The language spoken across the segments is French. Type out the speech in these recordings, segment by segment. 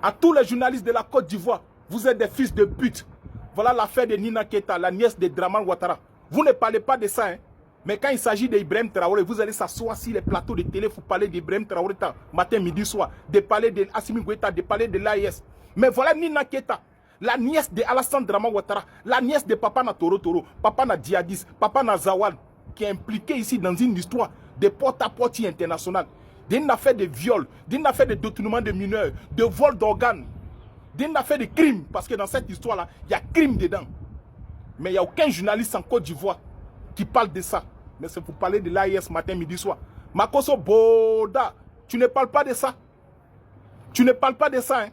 À tous les journalistes de la Côte d'Ivoire, vous êtes des fils de pute. Voilà l'affaire de Nina Keita, la nièce de Dramane Ouattara. Vous ne parlez pas de ça, hein. Mais quand il s'agit d'Ibrahim Traoré, vous allez s'asseoir sur les plateaux de télé, vous parlez d'Ibrahim Traoré matin, midi, soir, de parler de Assimi Goïta, de parler de l'AIS. Mais voilà Nina Keita, la nièce de Alassane Dramane Ouattara, la nièce de Papa na Toro Toro, Papa na Djihadis, Papa na Zawal, qui est impliquée ici dans une histoire de porte-à-porte internationale, d'une affaire de viol, d'une affaire de détournement de mineurs, de vol d'organes, d'une affaire de crime, parce que dans cette histoire-là, il y a crime dedans. Mais il n'y a aucun journaliste en Côte d'Ivoire qui parle de ça. Mais c'est pour parler de l'AIS matin, midi, soir. Makoso Boda, tu ne parles pas de ça. Tu ne parles pas de ça. Hein.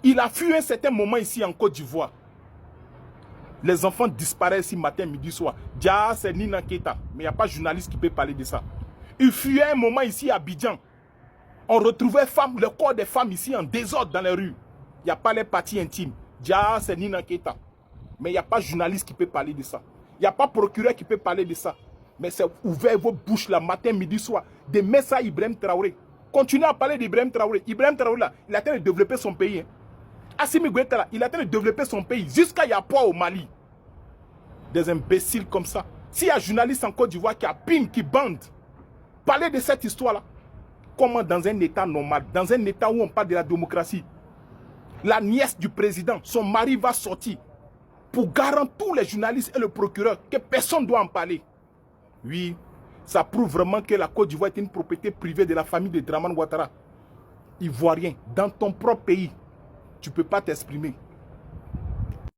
Il a fui un certain moment ici en Côte d'Ivoire. Les enfants disparaissent ici matin, midi, soir. Dia, c'est Nina Keita. Mais il n'y a pas de journaliste qui peut parler de ça. Il fuyait un moment ici à Abidjan. On retrouvait le corps des femmes ici en désordre dans les rues. Il n'y a pas les parties intimes. Dia, c'est Nina Keita. Mais il n'y a pas de journaliste qui peut parler de ça. Il n'y a pas de procureur qui peut parler de ça. Mais c'est ouvert vos bouches là, matin, midi, soir. De mettre ça à Ibrahim Traoré. Continuez à parler d'Ibrahim Traoré. Ibrahim Traoré là, il a en train de développer son pays. Hein. Assimi Goïta là, il a en train de développer son pays. Jusqu'à Yapoua au Mali. Des imbéciles comme ça. S'il y a un journaliste en Côte d'Ivoire qui a ping, qui bande, parlez de cette histoire là. Comment dans un état normal, dans un état où on parle de la démocratie, la nièce du président, son mari va sortir pour garantir tous les journalistes et le procureur que personne ne doit en parler. Oui, ça prouve vraiment que la Côte d'Ivoire est une propriété privée de la famille de Dramane Ouattara. Ivoirien, dans ton propre pays, tu ne peux pas t'exprimer.